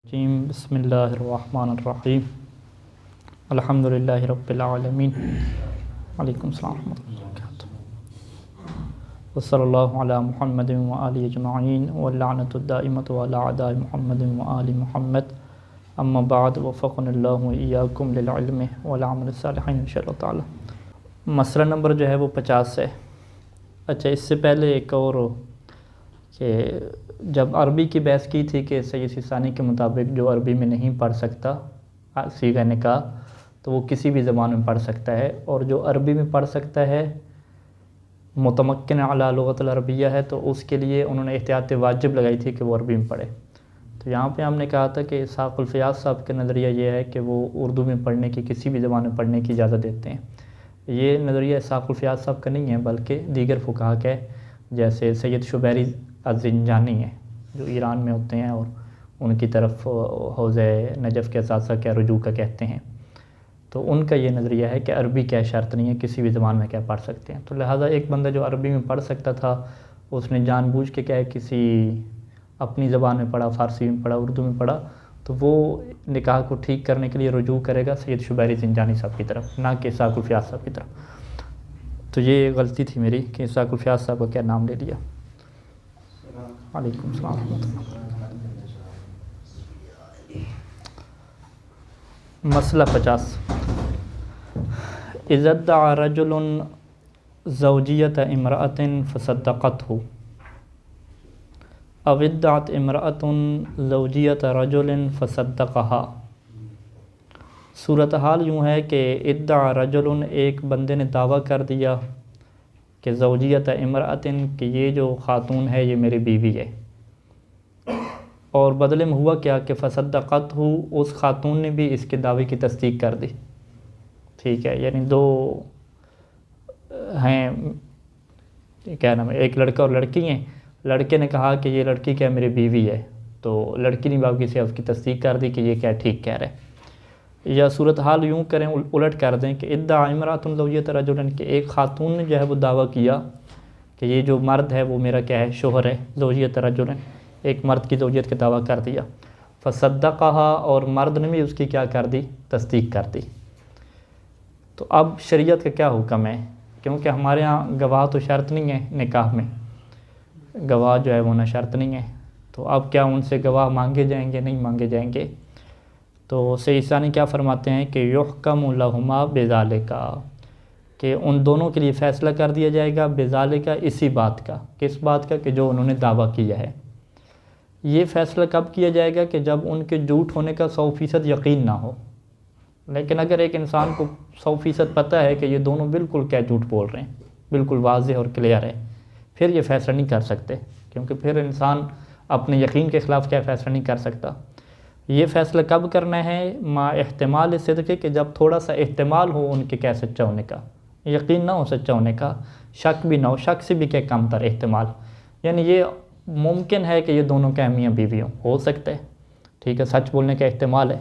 بسم اللہ الرحمن الرحیم الحمدللہ رب العالمین علیکم السلام ورحمۃ اللہ وبرکاتہ وصلی اللہ علی محمد وآلہ اجمعین واللعنۃ الدائمۃ علی اعداء محمد وآل محمد اما بعد وفقنا اللہ وإیاکم للعلم والعمل الصالح انشاءاللہ تعالی۔ مسئلہ نمبر جو ہے وہ 50 ہے۔ اچھا، اس سے پہلے ایک اور کہ جب عربی کی بحث کی تھی کہ سید سیستانی کے مطابق جو عربی میں نہیں پڑھ سکتا صیغہ نکاح تو وہ کسی بھی زبان میں پڑھ سکتا ہے، اور جو عربی میں پڑھ سکتا ہے متمکن علی لغت العربیہ ہے تو اس کے لیے انہوں نے احتیاط واجب لگائی تھی کہ وہ عربی میں پڑھے۔ تو یہاں پہ ہم نے کہا تھا کہ اسحاق الفیاض صاحب کا نظریہ یہ ہے کہ وہ اردو میں پڑھنے کی، کسی بھی زبان میں پڑھنے کی اجازت دیتے ہیں۔ یہ نظریہ اسحاق الفیاض صاحب کا نہیں ہے بلکہ دیگر فقہا کا ہے، جیسے سید شبیری الزنجانی ہیں جو ایران میں ہوتے ہیں اور ان کی طرف حوض نجف کے اساتذہ کیا رجوع کا کہتے ہیں، تو ان کا یہ نظریہ ہے کہ عربی کیا شرط نہیں ہے، کسی بھی زبان میں کیا پڑھ سکتے ہیں۔ تو لہٰذا ایک بندہ جو عربی میں پڑھ سکتا تھا اس نے جان بوجھ کے کیا ہے کسی اپنی زبان میں پڑھا، فارسی میں پڑھا، اردو میں پڑھا، تو وہ نکاح کو ٹھیک کرنے کے لیے رجوع کرے گا سید شبیری زنجانی صاحب کی طرف، نہ کہ اسحاق الفیاض صاحب کی طرف۔ تو یہ غلطی تھی میری کہ اسحاق الفیاض صاحب کا کیا نام لے لیا۔ علیکم السلام ورحمۃ اللہ۔ مسئلہ 50، اذا ادعى رجل زوجیت امرأة فصدقته او ادعت امرأة زوجیت رجل فصدقها۔ صورتحال یوں ہے کہ ادعى رجل، ایک بندے نے دعویٰ کر دیا کہ زوجیت امرأة، کہ یہ جو خاتون ہے یہ میری بیوی ہے، اور بدلے میں ہوا کیا کہ فصدقته، اس خاتون نے بھی اس کے دعوے کی تصدیق کر دی۔ ٹھیک ہے، یعنی دو ہیں، کیا نام ہے، ایک لڑکا اور لڑکی ہیں، لڑکے نے کہا کہ یہ لڑکی کیا میری بیوی ہے، تو لڑکی نے باقی سے اس کی تصدیق کر دی کہ یہ کیا ٹھیک کہہ رہے ہیں۔ یا صورتحال یوں کریں، الٹ کر دیں کہ ادعا امرأۃ زوجیت رجل، کہ ایک خاتون نے جو ہے وہ دعویٰ کیا کہ یہ جو مرد ہے وہ میرا کیا ہے، شوہر ہے، زوجیت رجل، ایک مرد کی زوجیت کا دعویٰ کر دیا، فصدقہا، اور مرد نے بھی اس کی کیا کر دی، تصدیق کر دی۔ تو اب شریعت کا کیا حکم ہے، کیونکہ ہمارے ہاں گواہ تو شرط نہیں ہے نکاح میں، گواہ جو ہے وہ نہ شرط نہیں ہے، تو اب کیا ان سے گواہ مانگے جائیں گے، نہیں مانگے جائیں گے؟ تو سید ثانی کیا فرماتے ہیں کہ یحکم لہما بذالک، کہ ان دونوں کے لیے فیصلہ کر دیا جائے گا بذالک، اسی بات کا، کس بات کا، کہ جو انہوں نے دعویٰ کیا ہے۔ یہ فیصلہ کب کیا جائے گا کہ جب ان کے جھوٹ ہونے کا 100% یقین نہ ہو۔ لیکن اگر ایک انسان کو 100% پتہ ہے کہ یہ دونوں بالکل کیا جھوٹ بول رہے ہیں، بالکل واضح اور کلیئر ہے، پھر یہ فیصلہ نہیں کر سکتے، کیونکہ پھر انسان اپنے یقین کے خلاف کیا فیصلہ نہیں کر سکتا۔ یہ فیصلہ کب کرنا ہے، ما احتمال صدق، کہ جب تھوڑا سا احتمال ہو ان کے کیا سچا ہونے کا، یقین نہ ہو سچا ہونے کا، شک بھی نہ ہو، شک سے بھی کیا کم تر احتمال، یعنی یہ ممکن ہے کہ یہ دونوں کا میاں بیوی ہو سکتا ہے، ٹھیک ہے، سچ بولنے کا احتمال ہے۔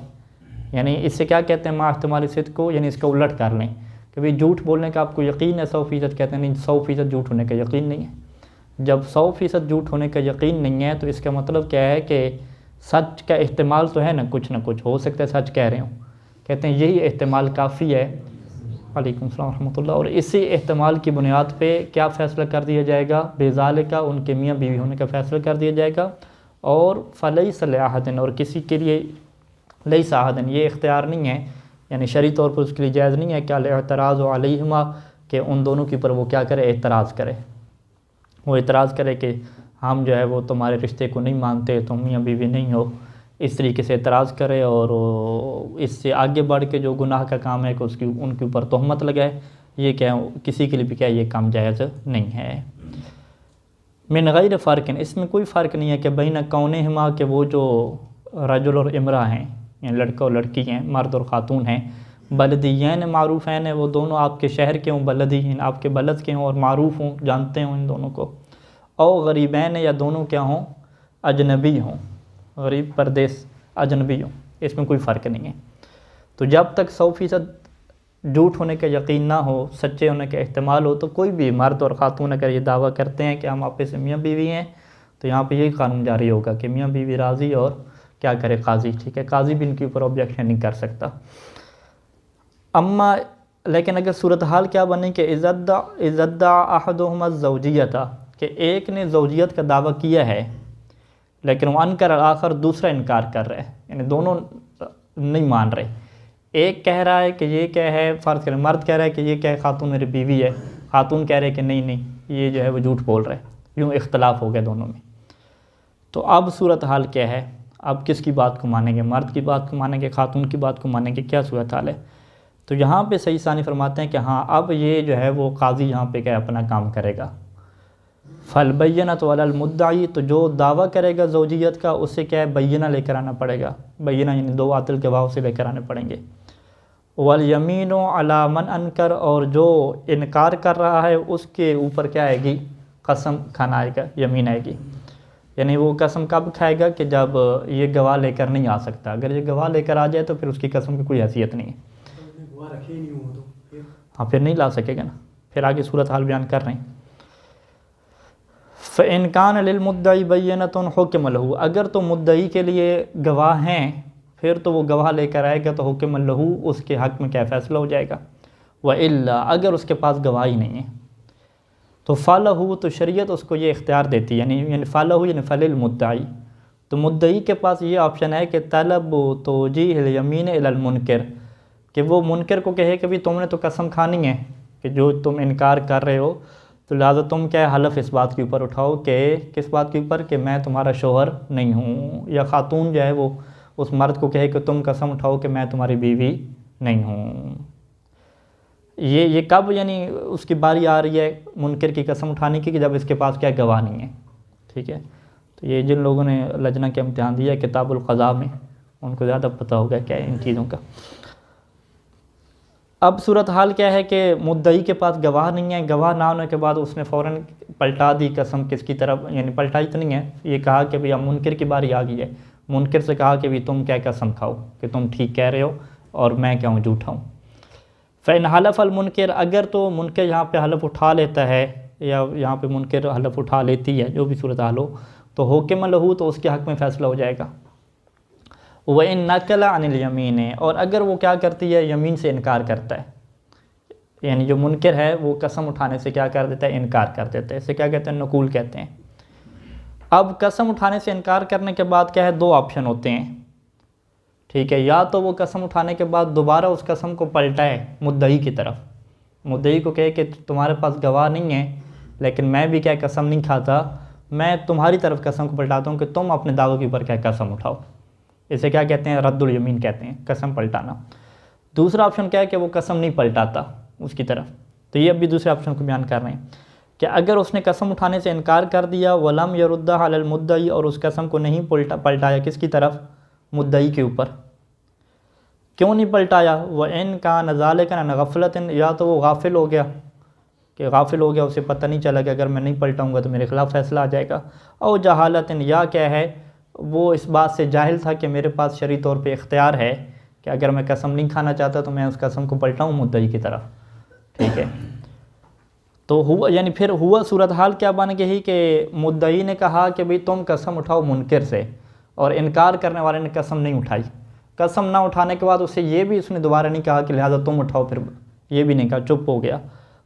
یعنی اس سے کیا کہتے ہیں، ما احتمال صدق کو، یعنی اس کا الٹ کر لیں کہ بھئی جھوٹ بولنے کا آپ کو یقین ہے 100%، کہتے ہیں نہیں 100% جھوٹ ہونے کا یقین نہیں ہے۔ جب 100% جھوٹ ہونے کا یقین نہیں ہے تو اس کا مطلب کیا ہے کہ سچ کا احتمال تو ہے نا، کچھ نہ کچھ ہو سکتا ہے سچ کہہ رہے ہوں، کہتے ہیں یہی احتمال کافی ہے۔ علیکم السلام ورحمۃ اللہ۔ اور اسی احتمال کی بنیاد پہ کیا فیصلہ کر دیا جائے گا، بذالک، ان کے میاں بیوی ہونے کا فیصلہ کر دیا جائے گا۔ اور فلیس لأحد، اور کسی کے لیے لیس احد، یہ اختیار نہیں ہے، یعنی شرعی طور پر اس کے لیے جائز نہیں ہے کہ الاعتراض علیہما، کہ ان دونوں کے اوپر وہ کیا کرے، اعتراض کرے، وہ اعتراض کرے کہ ہم جو ہے وہ تمہارے رشتے کو نہیں مانتے، تم میاں بیوی نہیں ہو، اس طریقے سے اعتراض کرے، اور اس سے آگے بڑھ کے جو گناہ کا کام ہے کہ ان کے اوپر تہمت لگائے، یہ کیا کسی کے لیے بھی کیا یہ کام جائز نہیں ہے۔ من غیر فرق، اس میں کوئی فرق نہیں ہے کہ بین کونہما، کہ وہ جو رجل اور امرأہ ہیں، یعنی لڑکا اور لڑکی ہیں، مرد اور خاتون ہیں، بلدیین معروفین، وہ دونوں آپ کے شہر کے ہوں، بلدیین آپ کے بلد کے ہوں اور معروف ہوں، جانتے ہوں ان دونوں کو، او غریبین، یا دونوں کیا ہوں، اجنبی ہوں، غریب پردیس اجنبی ہوں، اس میں کوئی فرق نہیں ہے۔ تو جب تک 100% جھوٹ ہونے کا یقین نہ ہو، سچے ہونے کا احتمال ہو، تو کوئی بھی مرد اور خاتون اگر یہ دعویٰ کرتے ہیں کہ ہم آپس میں میاں بیوی ہیں، تو یہاں پہ یہی قانون جاری ہوگا کہ میاں بیوی راضی اور کیا کرے قاضی، ٹھیک ہے، قاضی بھی ان کے اوپر آبجیکشن نہیں کر سکتا۔ اما لیکن اگر صورتحال کیا بنے کہ عزت احدہما الزوجیت، کہ ایک نے زوجیت کا دعویٰ کیا ہے لیکن وہ انکر الآخر، دوسرا انکار کر رہا ہے، یعنی دونوں نہیں مان رہے، ایک کہہ رہا ہے کہ یہ کیا ہے، فرض کریں مرد کہہ رہا ہے کہ یہ کیا ہے خاتون میری بیوی ہے، خاتون کہہ رہے کہ نہیں یہ جو ہے وہ جھوٹ بول رہے، یوں اختلاف ہو گیا دونوں میں۔ تو اب صورتحال کیا ہے، اب کس کی بات کو مانیں گے، مرد کی بات کو مانیں گے، خاتون کی بات کو مانیں گے، کیا صورتحال ہے؟ تو یہاں پہ صحیح ثانی فرماتے ہیں کہ ہاں اب یہ جو ہے وہ قاضی یہاں پہ کیا اپنا کام کرے گا۔ فالبینۃ علی المدعی، تو جو دعویٰ کرے گا زوجیت کا اس سے کیا ہے بینہ لے کر آنا پڑے گا، بینہ یعنی دو عادل گواہ اسے لے کر آنے پڑیں گے۔ والیمین علی من انکر، اور جو انکار کر رہا ہے اس کے اوپر کیا آئے گی، قسم کھانا آئے گا، یمین آئے گی، یعنی وہ قسم کب کھائے گا کہ جب یہ گواہ لے کر نہیں آ سکتا، اگر یہ گواہ لے کر آ جائے تو پھر اس کی قسم کی کوئی حیثیت نہیں ہے، ہاں پھر نہیں لا سکے گا نا، پھر آگے صورتحال بیان کر رہے ہیں۔ فَإِنْ كَانَ لِلْمُدَّعِ بَيِّنَةٌ حُكِمَ لَهُ، اگر تو مدعی کے لیے گواہ ہیں پھر تو وہ گواہ لے کر آئے گا تو حکم لَهُ، اس کے حق میں کیا فیصلہ ہو جائے گا۔ وَإِلَّا، اگر اس کے پاس گواہی نہیں ہے تو فَلَهُ، تو شریعت اس کو یہ اختیار دیتی ہے، یعنی فَلَهُ یعنی فَلِلْمُدَّعِ، تو مدعی کے پاس یہ آپشن ہے کہ طلب توجیہ الیمین الی المنکر، کہ وہ منکر کو کہے کہ بھی تم نے تو قسم کھانی ہے کہ جو تم انکار کر رہے ہو، تو لہٰذا تم کیا حلف اس بات کے اوپر اٹھاؤ کہ کس بات کے اوپر کہ میں تمہارا شوہر نہیں ہوں، یا خاتون جو ہے وہ اس مرد کو کہے کہ تم قسم اٹھاؤ کہ میں تمہاری بیوی نہیں ہوں۔ یہ کب یعنی اس کی باری آ رہی ہے منکر کی قسم اٹھانے کی، کہ جب اس کے پاس کیا گواہ نہیں ہے، ٹھیک ہے۔ تو یہ جن لوگوں نے لجنہ کے امتحان دیا کتاب القضاء میں ان کو زیادہ پتہ ہوگا کیا ہے ان چیزوں کا۔ اب صورتحال کیا ہے کہ مدعی کے پاس گواہ نہیں ہے، گواہ نہ ہونے کے بعد اس نے فوراً پلٹا دی قسم کس کی طرف، یعنی پلٹائی تو نہیں ہے، یہ کہا کہ اب منکر کی باری آ گئی ہے، منکر سے کہا کہ تم کیا قسم کھاؤ کہ تم ٹھیک کہہ رہے ہو اور میں کیا ہوں جھوٹا ہوں۔ فَإِنْ حَلَفَ الْمُنْكِرُ، اگر تو منکر یہاں پہ حلف اٹھا لیتا ہے یا یہاں پہ منکر حلف اٹھا لیتی ہے، جو بھی صورتحال ہو، تو حُکِمَ لَهُ، تو اس کے حق میں فیصلہ ہو جائے گا۔ وَإِنْ نَقَلَ عَنِ الْيَمِينِ، اور اگر وہ کیا کرتی ہے یمین سے انکار کرتا ہے، یعنی جو منکر ہے وہ قسم اٹھانے سے کیا کر دیتا ہے، انکار کر دیتا ہے، اسے کیا کہتے ہیں، نقول کہتے ہیں۔ اب قسم اٹھانے سے انکار کرنے کے بعد کیا ہے، دو آپشن ہوتے ہیں، ٹھیک ہے، یا تو وہ قسم اٹھانے کے بعد دوبارہ اس قسم کو پلٹائے مدعی کی طرف، مدعی کو کہے کہ تمہارے پاس گواہ نہیں ہے لیکن میں بھی کیا قسم نہیں کھاتا، میں تمہاری طرف قسم کو پلٹاتا ہوں کہ تم اپنے دعوے کے اوپر کیا قسم اٹھاؤ، اسے کیا کہتے ہیں، رد الیمین کہتے ہیں، قسم پلٹانا۔ دوسرا آپشن کیا ہے کہ وہ قسم نہیں پلٹاتا اس کی طرف، تو یہ اب بھی دوسرے آپشن کو بیان کر رہے ہیں کہ اگر اس نے قسم اٹھانے سے انکار کر دیا، وَلَمْ يَرُدَّهَا عَلَى الْمُدَّعِ، اور اس قسم کو نہیں پلٹایا کس کی طرف، مدعی کے اوپر، کیوں نہیں پلٹایا، وَإِنْ كَانَ ذَلِكَ عَنْ غَفْلَةٍ، یا تو وہ غافل ہو گیا کہ غافل ہو گیا، اسے پتہ نہیں چلا کہ اگر میں نہیں پلٹاؤں گا تو میرے خلاف فیصلہ آ جائے گا، او جہالتٍ، یا کیا ہے وہ اس بات سے جاہل تھا کہ میرے پاس شرعی طور پہ اختیار ہے کہ اگر میں قسم نہیں کھانا چاہتا تو میں اس قسم کو پلٹاؤں مدعی کی طرف، ٹھیک ہے۔ تو ہوا یعنی پھر ہوا صورتحال کیا بن گئی کہ مدعی نے کہا کہ بھئی تم قسم اٹھاؤ منکر سے، اور انکار کرنے والے نے قسم نہیں اٹھائی، قسم نہ اٹھانے کے بعد اسے یہ بھی اس نے دوبارہ نہیں کہا کہ لہٰذا تم اٹھاؤ، پھر یہ بھی نہیں کہا، چپ ہو گیا،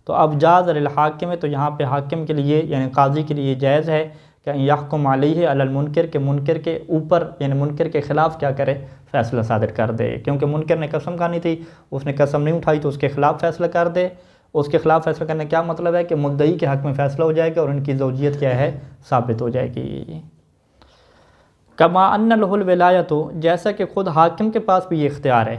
تو اب جاز للحاکم ہے، تو یہاں پہ حاکم کے لیے یعنی قاضی کے لیے جائز ہے کہ یحکم علیہ علی المنکر، کہ منکر کے اوپر یعنی منکر کے خلاف کیا کرے، فیصلہ صادر کر دے، کیونکہ منکر نے قسم کھانی تھی، اس نے قسم نہیں اٹھائی تو اس کے خلاف فیصلہ کر دے۔ اس کے خلاف فیصلہ کرنے کا کیا مطلب ہے کہ مدعی کے حق میں فیصلہ ہو جائے گا اور ان کی زوجیت کیا ہے، ثابت ہو جائے گی۔ کما ان لہ الولایۃ، جیسا کہ خود حاکم کے پاس بھی یہ اختیار ہے،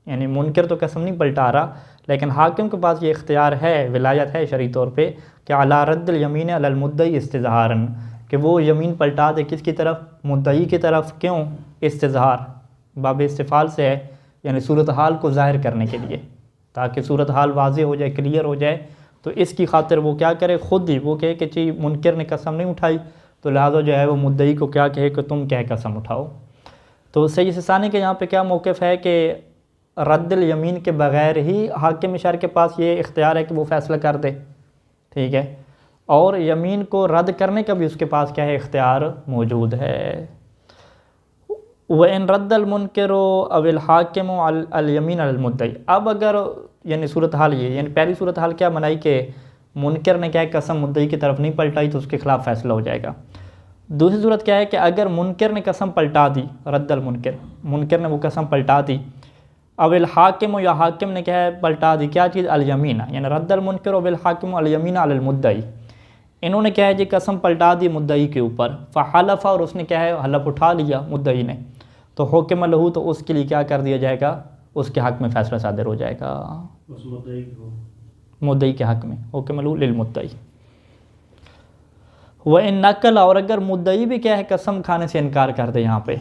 یعنی منکر تو قسم نہیں پلٹا رہا لیکن حاکم کے پاس یہ اختیار ہے، ولایت ہے شرعی طور پہ کہ علی رد الیمین علی المدعی استظہارا، کہ وہ یمین پلٹا دے کس کی طرف، مدعی کی طرف، کیوں، استظہار باب استفعال سے ہے، یعنی صورتحال کو ظاہر کرنے کے لیے، تاکہ صورتحال واضح ہو جائے، کلیئر ہو جائے، تو اس کی خاطر وہ کیا کرے، خود ہی وہ کہے کہ جی منکر نے قسم نہیں اٹھائی، تو لہٰذا جو ہے وہ مدعی کو کیا کہے کہ تم کیا قسم اٹھاؤ۔ تو صحیح ثانی کے یہاں پہ کیا موقف ہے کہ رد الیمین کے بغیر ہی حاکم شرع کے پاس یہ اختیار ہے کہ وہ فیصلہ کر دے، ٹھیک ہے، اور یمین کو رد کرنے کا بھی اس کے پاس کیا ہے، اختیار موجود ہے۔ وَإِن رَدَّ الْمُنْكِرُ أَوِ الْحَاكِمُ الْيَمِينَ عَلَى الْمُدَّعِي۔ اب اگر یعنی صورتحال یہ یعنی پہلی صورتحال کیا بنائی کہ منکر نے کیا ہے قسم مدعی کی طرف نہیں پلٹائی تو اس کے خلاف فیصلہ ہو جائے گا۔ دوسری صورت کیا ہے کہ اگر منکر نے قسم پلٹا دی، رد المنکر، منکر نے وہ قسم پلٹا دی، او الحاکم یا حاکم نے کیا ہے پلٹا دی کیا چیز، الیمین، یعنی رد المنکر او الحاکم الیمین علی المدعی، انہوں نے کیا ہے جی قسم پلٹا دی مدعی کے اوپر، فحلف، اور اس نے کیا ہے حلف اٹھا لیا مدعی نے، تو حکم لہو، تو اس کے لیے کیا کر دیا جائے گا، اس کے حق میں فیصلہ صادر ہو جائے گا، مدعی کے حق میں حکم لہو للمدعی۔ وَإِن نقل، اور اگر مدعی بھی کیا ہے قسم کھانے سے انکار کر دے یہاں پہ،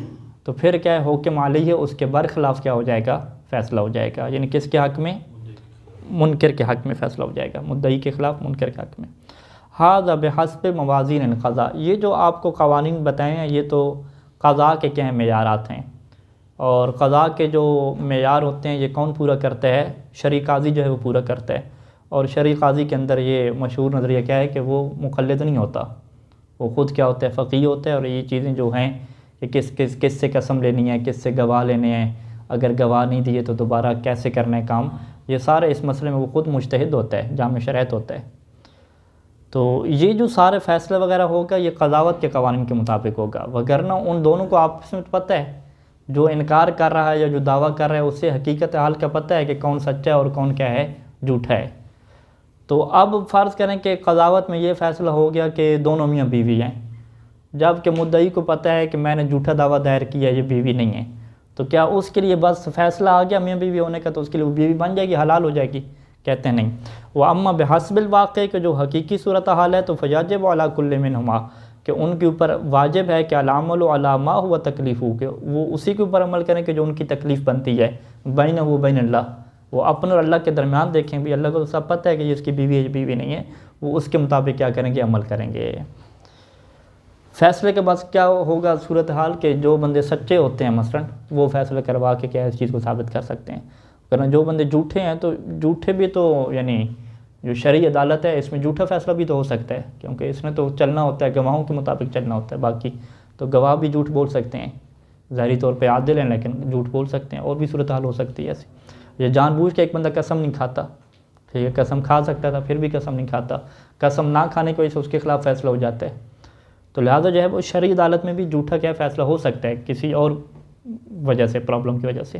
تو پھر کیا ہے حکم علیہ، اس کے برخلاف کیا ہو جائے گا، فیصلہ ہو جائے گا، یعنی کس کے حق میں، منکر کے حق میں فیصلہ ہو جائے گا، مدعی کے خلاف منکر کے حق میں۔ ھذا بحسب موازین القضاء، یہ جو آپ کو قوانین بتائے ہیں یہ تو قضاء کے کیا ہیں معیارات ہیں، اور قضاء کے جو معیار ہوتے ہیں یہ کون پورا کرتا ہے، شرعی قاضی جو ہے وہ پورا کرتا ہے، اور شرعی قاضی کے اندر یہ مشہور نظریہ کیا ہے کہ وہ مقلد نہیں ہوتا، وہ خود کیا ہوتا ہے، فقیہ ہوتا ہے، اور یہ چیزیں جو ہیں کہ کس سے قسم لینی ہے، کس سے گواہ لینے ہیں، اگر گواہ نہیں دیے تو دوبارہ کیسے کرنا ہے کام، یہ سارے اس مسئلے میں وہ خود مجتہد ہوتا ہے، جامع شرائط ہوتا ہے۔ تو یہ جو سارے فیصلے وغیرہ ہوگا یہ قضاوت کے قوانین کے مطابق ہوگا، وگرنہ ان دونوں کو آپس میں پتہ ہے، جو انکار کر رہا ہے یا جو دعویٰ کر رہا ہے اسے حقیقت حال کا پتہ ہے کہ کون سچا ہے اور کون کیا ہے، جھوٹا ہے۔ تو اب فرض کریں کہ قضاوت میں یہ فیصلہ ہو گیا کہ دونوں میاں بیوی ہیں، جب کہ مدعی کو پتہ ہے کہ میں نے جھوٹا دعویٰ دائر کیا، یہ بیوی نہیں ہے، تو کیا اس کے لیے بس فیصلہ آ گیا میاں بیوی ہونے کا تو اس کے لیے وہ بیوی بن جائے گی، حلال ہو جائے گی؟ کہتے ہیں نہیں۔ وَأَمَّا بِحَسْبِ الْوَاقِعِ، کہ جو حقیقی صورتحال ہے تو فَيَجِبُ عَلَىٰ كُلِّ مِنْهُمَا، کہ ان کے اوپر واجب ہے کہ العمل علی ما ہوا تکلیف ہو، کہ وہ اسی کے اوپر عمل کریں کہ جو ان کی تکلیف بنتی ہے، بینہ و بین اللہ، وہ اپنے اور اللہ کے درمیان دیکھیں بھی، اللہ کو تو سب پتہ ہے کہ یہ اس کی بیوی ہے، یہ بیوی نہیں ہے، وہ اس کے مطابق کیا کریں گے، عمل کریں گے۔ فیصلے کے بعد کیا ہوگا صورتحال کہ جو بندے سچے ہوتے ہیں مثلا وہ فیصلہ کروا کے کیا اس چیز کو ثابت کر سکتے ہیں، ورنہ جو بندے جھوٹے ہیں تو جھوٹے بھی تو یعنی جو شرعی عدالت ہے اس میں جھوٹا فیصلہ بھی تو ہو سکتا ہے، کیونکہ اس میں تو چلنا ہوتا ہے، گواہوں کے مطابق چلنا ہوتا ہے، باقی تو گواہ بھی جھوٹ بول سکتے ہیں، ظاہری طور پہ عادل ہیں لیکن جھوٹ بول سکتے ہیں، اور بھی صورتحال ہو سکتی ہے ایسی۔ یہ جان بوجھ کے ایک بندہ قسم نہیں کھاتا، ٹھیک ہے، قسم کھا سکتا تھا پھر بھی قسم نہیں کھاتا، قسم نہ کھانے کی وجہ سے اس کے خلاف فیصلہ ہو جاتا ہے، تو لہٰذا جو ہے وہ شرعی عدالت میں بھی جھوٹا کیا فیصلہ ہو سکتا ہے کسی اور وجہ سے، پرابلم کی وجہ سے۔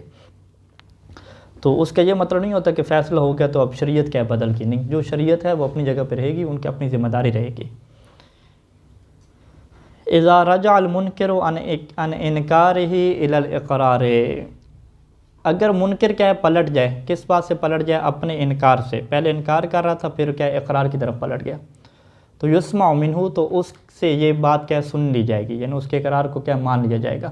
تو اس کا یہ مطلب نہیں ہوتا کہ فیصلہ ہو گیا تو اب شریعت کیا بدل کی، نہیں، جو شریعت ہے وہ اپنی جگہ پہ رہے گی، ان کی اپنی ذمہ داری رہے گی۔ اذا رجع المنکر عن انکارہ الی الاقرار، اگر منکر کیا ہے پلٹ جائے، کس بات سے پلٹ جائے، اپنے انکار سے، پہلے انکار کر رہا تھا پھر کیا اقرار کی طرف پلٹ گیا، تو یسمع منہ، تو اس سے یہ بات کیا سن لی جائے گی، یعنی اس کے اقرار کو کیا مان لیا جائے گا۔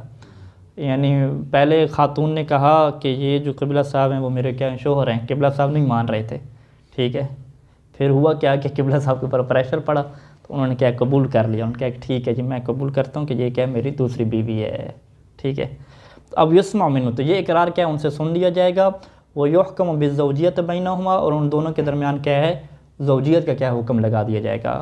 یعنی پہلے خاتون نے کہا کہ یہ جو قبلہ صاحب ہیں وہ میرے کیا شوہر ہیں، قبلہ صاحب نہیں مان رہے تھے، ٹھیک ہے، پھر ہوا کیا کہ قبلہ صاحب کے اوپر پریشر پڑا تو انہوں نے کیا قبول کر لیا، انہوں نے کہا ٹھیک ہے جی میں قبول کرتا ہوں کہ یہ کیا میری دوسری بیوی ہے، ٹھیک ہے۔ اب یسمع منہ، تو یہ اقرار کیا ان سے سن لیا جائے گا، وہ یحکم بالزوجیت بینہما، اور ان دونوں کے درمیان کیا ہے زوجیت کا کیا حکم لگا دیا جائے گا۔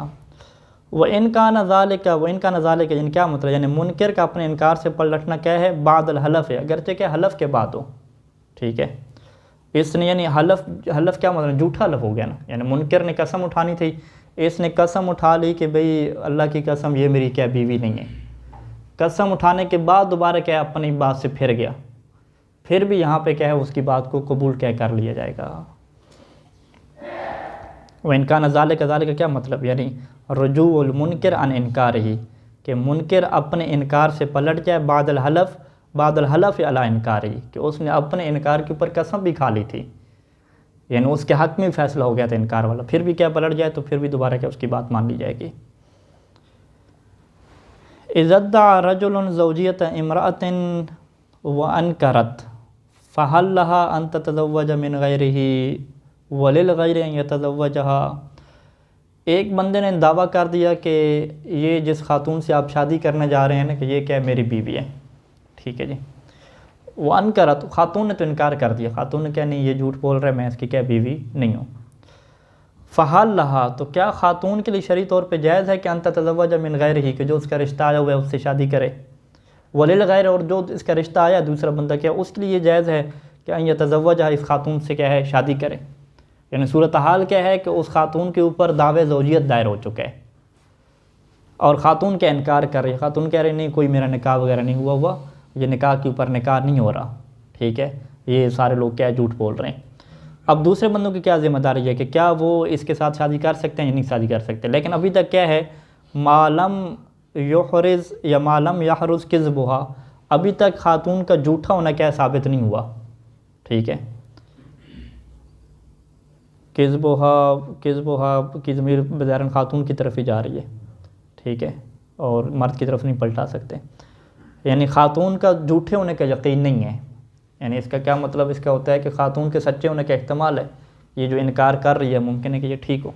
وَإِن كَانَ ذَلِكَ، یعنی کیا مطلب، یعنی منکر کا اپنے انکار سے پلٹنا کیا ہے، بعد الحلف ہے، اگرچہ کہ حلف کے بعد ہو، ٹھیک ہے، اس نے یعنی حلف کیا مطلب، جھوٹا حلف ہو گیا نا، یعنی منکر نے قسم اٹھانی تھی، اس نے قسم اٹھا لی کہ بھئی اللہ کی قسم یہ میری کیا بیوی نہیں ہے، قسم اٹھانے کے بعد دوبارہ کیا اپنی بات سے پھر گیا، پھر بھی یہاں پہ کیا ہے اس کی بات کو قبول کیا کر لیا جائے گا۔ وَإِن كَانَ ذَلِكَ کیا مطلب، یعنی رجوع المنکر عن انکارہ، کہ منکر اپنے انکار سے پلٹ جائے، بعد الحلف علی انکارہ، کہ اس نے اپنے انکار کے اوپر قسم بھی کھا لی تھی، یعنی اس کے حق میں فیصلہ ہو گیا تھا انکار والا، پھر بھی کیا پلٹ جائے تو پھر بھی دوبارہ کیا اس کی بات مان لی جائے گی۔ اذا ادعى رجل زوجیت امرأة وانکرت فهل لها ان تتزوج من غیرہ وللغیر ان یتزوجها، ایک بندے نے دعویٰ کر دیا کہ یہ جس خاتون سے آپ شادی کرنے جا رہے ہیں نا کہ یہ کیا میری بیوی ہے، ٹھیک ہے جی، وہ انکرت، خاتون نے تو انکار کر دیا، خاتون نے کیا نہیں یہ جھوٹ بول رہا ہے میں اس کی کیا بیوی نہیں ہوں، فحال لہا، تو کیا خاتون کے لیے شرعی طور پہ جائز ہے کہ ان تتزوج من غیرہ، کہ جو اس کا رشتہ آیا ہوا ہے اس سے شادی کرے، وللغیر اور جو اس کا رشتہ آیا دوسرا بندہ کیا اس کے لیے یہ جائز ہے کہ ان یتزوجہ اس خاتون سے کیا ہے شادی کرے. یعنی صورتحال کیا ہے کہ اس خاتون کے اوپر دعوے زوجیت دائر ہو چکا ہے اور خاتون کا انکار کر رہی ہے. خاتون کہہ رہی نہیں کوئی میرا نکاح وغیرہ نہیں ہوا یہ نکاح کے اوپر نکاح نہیں ہو رہا. ٹھیک ہے, یہ سارے لوگ کیا ہے جھوٹ بول رہے ہیں. اب دوسرے بندوں کی کیا ذمہ داری ہے کہ کیا وہ اس کے ساتھ شادی کر سکتے ہیں یا نہیں شادی کر سکتے. لیکن ابھی تک کیا ہے معلم یحرز یا معلم یحرز کذبھا, ابھی تک خاتون کا جھوٹا ہونا کیا ثابت نہیں ہوا. ٹھیک ہے, کذبھا کی ضمیر بظاہر خاتون کی طرف ہی جا رہی ہے. ٹھیک ہے, اور مرد کی طرف نہیں پلٹا سکتے. یعنی خاتون کا جھوٹے ہونے کا یقین نہیں ہے. یعنی اس کا کیا مطلب اس کا ہوتا ہے کہ خاتون کے سچے ہونے کا احتمال ہے, یہ جو انکار کر رہی ہے ممکن ہے کہ یہ ٹھیک ہو.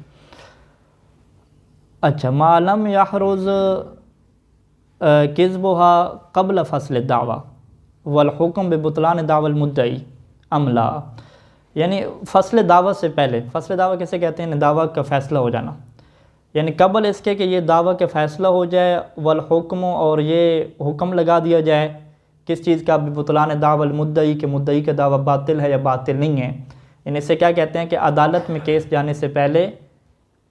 اچھا, معلم یحرز کذبھا قبل فصل الدعویٰ والحکم ببطلان دعوی المدعی ام لا, یعنی فصل دعویٰ سے پہلے. فصل دعویٰ کیسے کہتے ہیں؟ دعویٰ کا فیصلہ ہو جانا, یعنی قبل اس کے کہ یہ دعویٰ کے فیصلہ ہو جائے, والحکم اور یہ حکم لگا دیا جائے کس چیز کا؟ ببطلان دعوی المدعی, کہ مدعی کا دعویٰ باطل ہے یا باطل نہیں ہے. یعنی اسے کیا کہتے ہیں کہ عدالت میں کیس جانے سے پہلے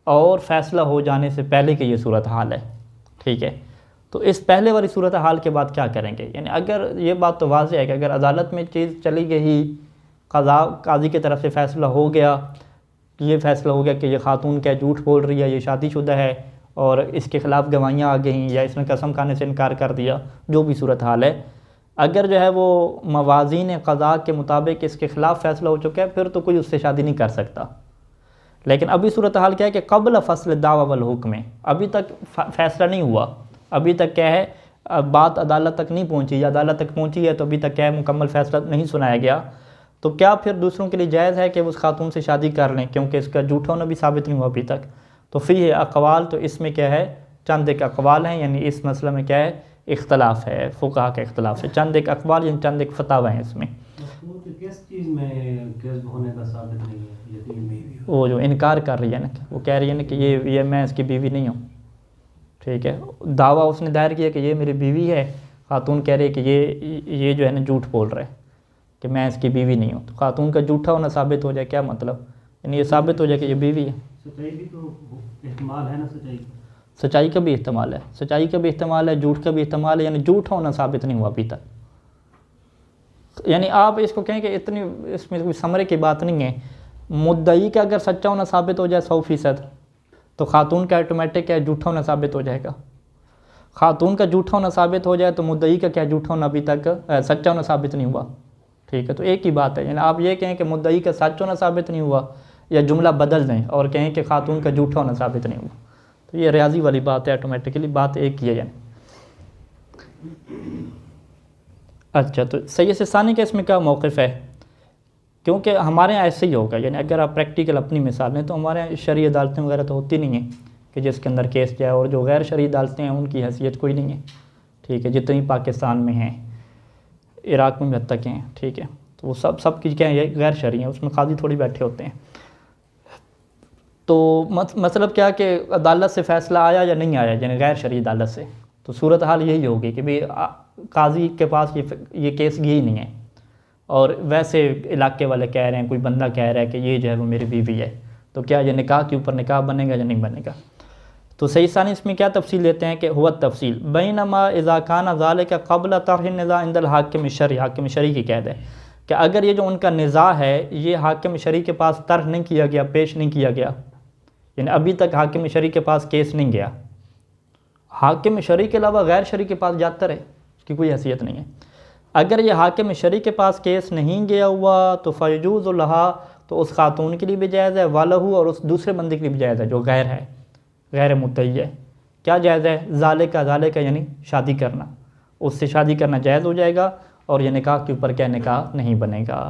اور فیصلہ ہو جانے سے پہلے کہ یہ صورتحال ہے. ٹھیک ہے, تو اس پہلے والی صورتحال کے بعد کیا کریں گے؟ یعنی اگر یہ بات تو واضح ہے کہ اگر عدالت میں چیز چلی گئی, قاضی کی طرف سے فیصلہ ہو گیا, یہ فیصلہ ہو گیا کہ یہ خاتون کیا جھوٹ بول رہی ہے, یہ شادی شدہ ہے اور اس کے خلاف گواہیاں آ گئیں یا اس نے قسم کھانے سے انکار کر دیا, جو بھی صورتحال ہے, اگر جو ہے وہ موازین قضاء کے مطابق اس کے خلاف فیصلہ ہو چکا ہے پھر تو کوئی اس سے شادی نہیں کر سکتا. لیکن ابھی صورتحال کیا ہے کہ قبل فصل دعوی والحکم, ابھی تک فیصلہ نہیں ہوا, ابھی تک کیا ہے بات عدالت تک نہیں پہنچی, یا عدالت تک پہنچی ہے تو ابھی تک کیا ہے مکمل فیصلہ نہیں سنایا گیا. تو کیا پھر دوسروں کے لیے جائز ہے کہ وہ اس خاتون سے شادی کر لیں کیونکہ اس کا جھوٹا ہونا بھی ثابت نہیں ہوا ابھی تک؟ تو فیہ اقوال, تو اس میں کیا ہے چند ایک اقوال ہیں, یعنی اس مسئلہ میں کیا ہے اختلاف ہے, فقہا کا اختلاف ہے. چند ایک اقوال یعنی چند ایک فتاوی ہیں اس میں. کس چیز میں کذب ہونے کا ثابت نہیں ہے؟ یتیم بیوی, وہ جو انکار کر رہی ہے نا, وہ کہہ رہی ہے نا کہ یہ میں اس کی بیوی نہیں ہوں. ٹھیک ہے, دعویٰ اس نے دائر کیا کہ یہ میری بیوی ہے, خاتون کہہ رہی ہے کہ یہ جو ہے نا جھوٹ بول رہا ہے کہ میں اس کی بیوی نہیں ہوں. تو خاتون کا جھوٹا ہونا ثابت ہو جائے, کیا مطلب؟ یعنی یہ ثابت ہو جائے کہ یہ بیوی ہے. سچائی بھی تو احتمال ہے نا, سچائی کا بھی احتمال ہے, سچائی کا بھی احتمال ہے, جھوٹ کا بھی احتمال ہے, یعنی جھوٹ ہونا ثابت نہیں ہوا ابھی تک. یعنی آپ اس کو کہیں کہ اتنی اس میں کوئی ثمرے کی بات نہیں ہے. مدعی کا اگر سچا ہونا ثابت ہو جائے 100%, تو خاتون کا آٹومیٹک کیا جھوٹا ہونا ثابت ہو جائے گا. خاتون کا جھوٹا ہونا ثابت ہو جائے تو مدعی کا کیا جھوٹا ہونا ابھی تک سچا ہونا ثابت نہیں ہوا. ٹھیک ہے, تو ایک ہی بات ہے. یعنی آپ یہ کہیں کہ مدعی کا سچ ہونا ثابت نہیں ہوا, یا جملہ بدل دیں اور کہیں کہ خاتون کا جھوٹا ہونا ثابت نہیں ہوا, تو یہ ریاضی والی بات ہے, آٹومیٹکلی بات ایک ہی ہے. یعنی اچھا, تو سید ثانی کا اس میں کیا موقف ہے؟ کیونکہ ہمارے یہاں ایسے ہی ہوگا, یعنی اگر آپ پریکٹیکل اپنی مثال لیں تو ہمارے یہاں شرعی عدالتیں وغیرہ تو ہوتی نہیں ہیں کہ جس کے اندر کیس جائے, اور جو غیر شرعی عدالتیں ہیں ان کی حیثیت کوئی نہیں ہے. ٹھیک ہے, جتنی پاکستان میں ہیں, عراق میں بھی حد تک ہیں. ٹھیک ہے, تو وہ سب کی کیا ہے غیر شرعی ہیں, اس میں قاضی تھوڑی بیٹھے ہوتے ہیں. تو مطلب کیا کہ عدالت سے فیصلہ آیا یا نہیں آیا, یعنی غیر شرعی عدالت سے, تو صورتحال یہی ہوگی کہ بھئی قاضی کے پاس یہ کیس گئی نہیں ہے, اور ویسے علاقے والے کہہ رہے ہیں, کوئی بندہ کہہ رہا ہے کہ یہ جو ہے وہ میری بیوی ہے, تو کیا یہ نکاح کے اوپر نکاح بنے گا یا نہیں بنے گا؟ تو سید ثانی اس میں کیا تفصیل دیتے ہیں کہ ہوا تفصیل بینما اذا کان ذالک قبل طرح النزاع عند الحاکم الشرعی, حاکم شرعی کی قید ہے کہ اگر یہ جو ان کا نزاع ہے یہ حاکم شرعی کے پاس طرح نہیں کیا گیا, پیش نہیں کیا گیا, یعنی ابھی تک حاکم شرعی کے پاس کیس نہیں گیا. حاکم شرعی کے علاوہ غیر شرعی کے پاس جاتا رہے, اس کی کوئی حیثیت نہیں ہے. اگر یہ حاکم شرعی کے پاس کیس نہیں گیا ہوا تو فیجوز لہا, تو اس خاتون کے لیے بھی جائز ہے, والہو, اور اس دوسرے بندے کے لیے بھی جائز ہے جو غیر ہے, غیر مدعی ہے. کیا جائز ہے؟ ذالک یعنی شادی کرنا, اس سے شادی کرنا جائز ہو جائے گا, اور یہ نکاح کے اوپر کیا نکاح نہیں بنے گا.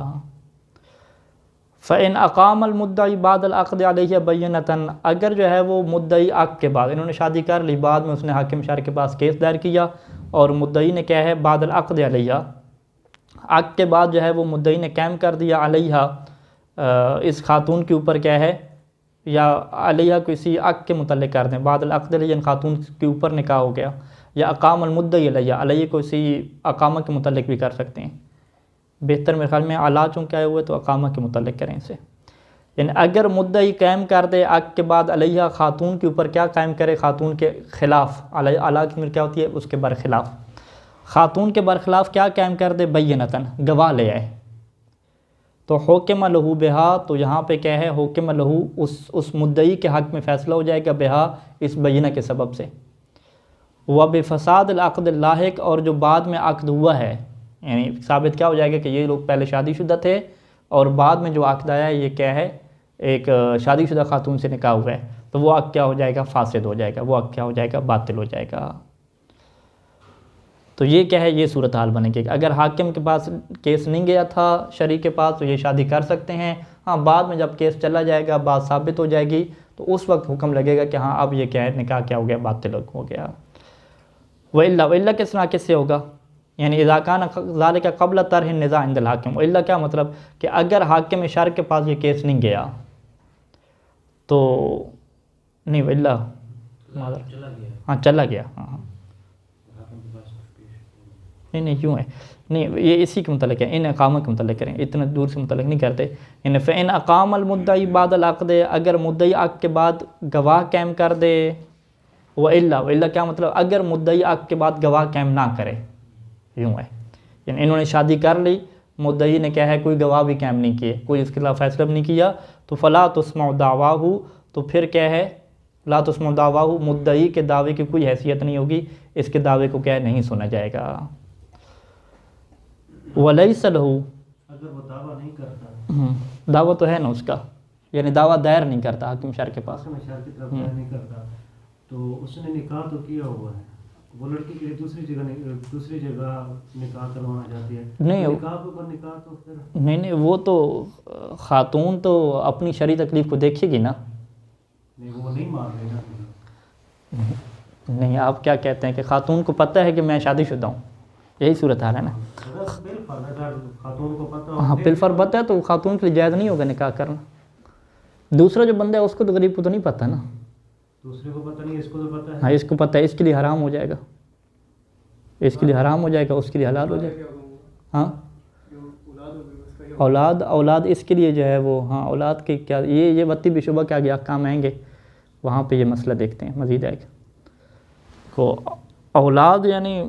فَإِنْ أَقَامَ الْمُدَّعِي بَعْدَ الْعَقْدِ عَلَيْهِ بَيِّنَةً, اگر جو ہے وہ مدعی عقد کے بعد, انہوں نے شادی کر لی, بعد میں اس نے حاکم شرعی کے پاس کیس دائر کیا, اور مدعی نے کیا ہے بعد العقد علیہ, عقد کے بعد جو ہے وہ مدعی نے قائم کر دیا علیہ, اس خاتون کے اوپر کیا ہے, یا علیہ کسی عقد کے متعلق کر دیں, بعد العقد علیہ خاتون کے اوپر نکاح ہو گیا, یا اقام المدعی علیہ، علیہ کو اسی اقامہ کے متعلق بھی کر سکتے ہیں، بہتر میرے خیال میں علا چونکہ آئے ہوئے تو اقامہ کے متعلق کریں اسے، یعنی اگر مدعی قائم کر دے عق کے بعد علیہ خاتون کے اوپر، کیا قائم کرے؟ خاتون کے خلاف، علا کی ضمیر کیا ہوتی ہے؟ اس کے برخلاف، خاتون کے برخلاف کیا قائم کر دے؟ بینتاً، گواہ لے آئے، تو حکم لہو بہا، تو یہاں پہ کیا ہے؟ حکم لہو، اس مدعی کے حق میں فیصلہ ہو جائے گا بہا، اس بینہ کے سبب سے، وبفساد العقد اللاحق، اور جو بعد میں عقد ہوا ہے، یعنی ثابت کیا ہو جائے گا کہ یہ لوگ پہلے شادی شدہ تھے اور بعد میں جو عقد آیا ہے یہ کیا ہے؟ ایک شادی شدہ خاتون سے نکاح ہوا ہے، تو وہ عقد کیا ہو جائے گا؟ فاسد ہو جائے گا، وہ عقد کیا ہو جائے گا؟ باطل ہو جائے گا۔ تو یہ کیا ہے؟ یہ صورتحال بنے گی، اگر حاکم کے پاس کیس نہیں گیا تھا شریع کے پاس تو یہ شادی کر سکتے ہیں، ہاں بعد میں جب کیس چلا جائے گا، بات ثابت ہو جائے گی، تو اس وقت حکم لگے گا کہ ہاں اب یہ کیا ہے؟ نکاح کیا ہو گیا؟ باطل ہو گیا۔ وَإِلَّا کس طرح کس سے ہوگا؟ یعنی اذا کان ذالک قبل طرح النزاع عند الحاکم، وَإِلَّا کیا مطلب؟ کہ اگر حاکم شرع کے پاس یہ کیس نہیں گیا تو نہیں، وَإِلَّا ہاں چلا گیا، ہاں نہیں یوں ہے، نہیں یہ اسی کے متعلق ہے، ان اقامہ کے متعلق کریں، اتنا دور سے متعلق نہیں کرتے، یعنی فَإِنْ أَقَامَ الْمُدَّعِي بَعْدَ الْعَقْدِ، اگر مدعی عقد کے بعد گواہ قائم کر دے، وَإِلَّا کیا مطلب؟ اگر مدعی عقد کے بعد گواہ قائم نہ کرے، یوں ہے، یعنی انہوں نے شادی کر لی، مدعی نے کیا ہے؟ کوئی گواہ بھی قائم نہیں کیے، کوئی اس کے خلاف فیصلہ بھی نہیں کیا، تو فَلَا تُسْمَعُ دَعْوَاهُ، تو پھر کیا ہے؟ لا تسمع دعواہ، مدعی کے دعوے کی کوئی حیثیت نہیں ہوگی، اس کے دعوے کو کیا ہے؟ نہیں سنا جائے گا۔ وَلَيْسَ لَهُ، اگر وہ دعویٰ نہیں کرتا، دعویٰ تو ہے نا اس کا، یعنی دعویٰ دائر نہیں کرتا حاکم شرع کے پاس، حاکم شرع کی طرف دائر نہیں کرتا، تو اس نے نکاح تو کیا ہوا ہے، وہ لڑکی کے لیے دوسری جگہ نکاح کروانا چاہتی ہے، نہیں نکاح کے اوپر نکاح، تو پھر نہیں وہ تو خاتون تو اپنی شرعی تکلیف کو دیکھے گی نا، نہیں وہ نہیں مان رہے نا۔ نہیں آپ کیا کہتے ہیں کہ خاتون کو پتہ ہے کہ میں شادی شدہ ہوں، یہی صورتحال ہے نا، خاتون کو پتہ ہاں بالفرض پتہ ہے تو خاتون کے لیے جائز نہیں ہوگا نکاح کرنا، دوسرا جو بندہ ہے اس کو تو غریب کو تو نہیں پتہ نا، دوسرے کو پتہ نہیں، اس کو تو پتہ ہے، ہاں اس کو پتہ ہے، اس کے لیے حرام ہو جائے گا، اس کے لیے حرام ہو جائے گا، اس کے لیے حلال ہو جائے گا، ہاں اولاد اس کے لیے جو ہے وہ، ہاں اولاد کے کیا یہ وتی بھی شبہ کے آگے احکام آئیں گے، وہاں پہ یہ مسئلہ دیکھتے ہیں مزید آئے گا کو اولاد، یعنی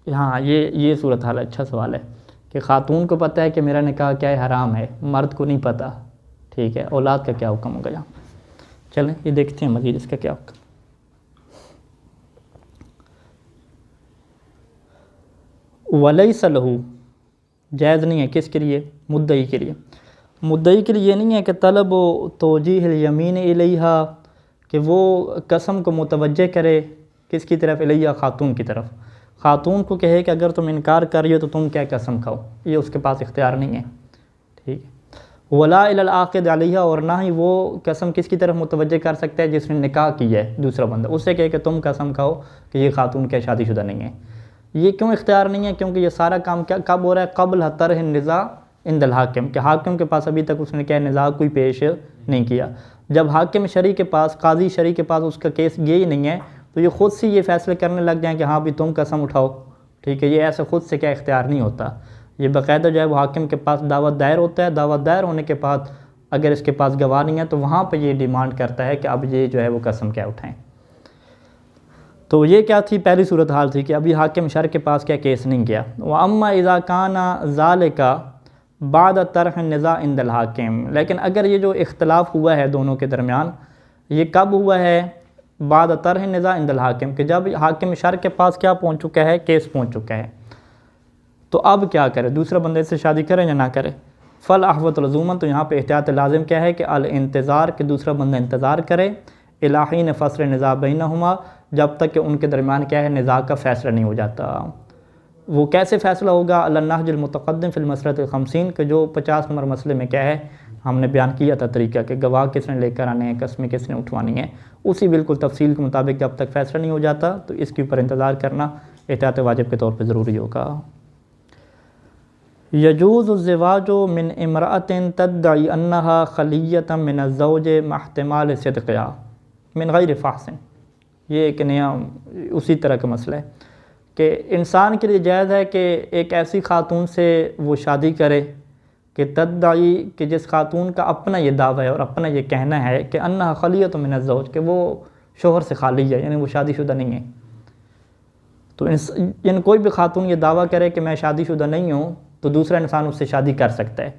ہاں یہ صورتحال اچھا سوال ہے کہ خاتون کو پتہ ہے کہ میرا نکاح کیا ہے؟ حرام ہے، مرد کو نہیں پتہ، ٹھیک ہے، اولاد کا کیا حکم ہوگا یہاں؟ چلیں یہ دیکھتے ہیں مزید اس کا کیا حکم۔ وَلَيْسَ لَهُ، جائز نہیں ہے کس کے لیے؟ مدعی کے لیے، مدعی کے لیے یہ نہیں ہے کہ طلب و توجیہ الیمین الیہا، کہ وہ قسم کو متوجہ کرے کس کی طرف؟ الیہا، خاتون کی طرف، خاتون کو کہے کہ اگر تم انکار کر رہی ہو تو تم کیا قسم کھاؤ، یہ اس کے پاس اختیار نہیں ہے، ٹھیک ہے۔ ولا الی العاقد علیہ، اور نہ ہی وہ قسم کس کی طرف متوجہ کر سکتا ہے؟ جس نے نکاح کی ہے دوسرا بندہ، اس سے کہے کہ تم قسم کھاؤ کہ یہ خاتون کیا شادی شدہ نہیں ہے، یہ کیوں اختیار نہیں ہے؟ کیونکہ یہ سارا کام کب ہو رہا ہے؟ قبل طرح النزاع عند الحاکم، کہ حاکم کے پاس ابھی تک اس نے کیا نزاع کوئی پیش نہیں کیا، جب حاکم شرعی کے پاس، قاضی شرعی کے پاس اس کا کیس یہ ہی نہیں ہے تو یہ خود سے یہ فیصلے کرنے لگ جائیں کہ ہاں بھی تم قسم اٹھاؤ، ٹھیک ہے، یہ ایسے خود سے کیا اختیار نہیں ہوتا، یہ باقاعدہ جو ہے وہ حاکم کے پاس دعوت دائر ہوتا ہے، دعوت دائر ہونے کے بعد اگر اس کے پاس گواہ نہیں ہے تو وہاں پہ یہ ڈیمانڈ کرتا ہے کہ اب یہ جو ہے وہ قسم کیا اٹھائیں۔ تو یہ کیا تھی؟ پہلی صورتحال تھی کہ ابھی حاکم شرع کے پاس کیا کیس نہیں گیا۔ وَأَمَّا إِذَا كَانَ ذَلِكَ بَعْدَ طَرْحِ النِّزَاعِ عِنْدَ الْحَاكِمِ، لیکن اگر یہ جو اختلاف ہوا ہے دونوں کے درمیان، یہ کب ہوا ہے؟ بعد طرح النزاع عند الحاکم، کہ جب حاکم شرع کے پاس کیا پہنچ چکا ہے؟ کیس پہنچ چکا ہے، تو اب کیا کرے؟ دوسرا بندے سے شادی کرے یا نہ کرے؟ فَالْأَحْوَطُ لَزُومًا، تو یہاں پہ احتیاط لازم کیا ہے کہ الانتظار، کہ دوسرا بندہ انتظار کرے، الی حین فصل النزاع بینہما، جب تک کہ ان کے درمیان کیا ہے؟ نزاع کا فیصلہ نہیں ہو جاتا۔ وہ کیسے فیصلہ ہوگا؟ علی النہج المتقدم فی المسألۃ الخمسین، کہ جو 50 نمبر مسئلے میں کیا ہے ہم نے بیان کیا تھا طریقہ، کہ گواہ کس نے لے کر آنے ہیں، قسمیں کس نے اٹھوانی ہیں، اسی بالکل تفصیل کے مطابق جب تک فیصلہ نہیں ہو جاتا تو اس کے اوپر انتظار کرنا احتیاط واجب کے طور پہ ضروری ہوگا۔ یجوز الزواج من امرأۃ تدعی انہا خلیۃ من الزوج مع احتمال صدقہا من غیر فحص، یہ ایک نیا اسی طرح کا مسئلہ ہے کہ انسان کے لیے جائز ہے کہ ایک ایسی خاتون سے وہ شادی کرے کہ تدعی کہ جس خاتون کا اپنا یہ دعویٰ ہے اور اپنا یہ کہنا ہے کہ انہا خلیۃ من الزوج، کہ وہ شوہر سے خالی ہے، یعنی وہ شادی شدہ نہیں ہے. تو یعنی کوئی بھی خاتون یہ دعویٰ کرے کہ میں شادی شدہ نہیں ہوں تو دوسرا انسان اس سے شادی کر سکتا ہے.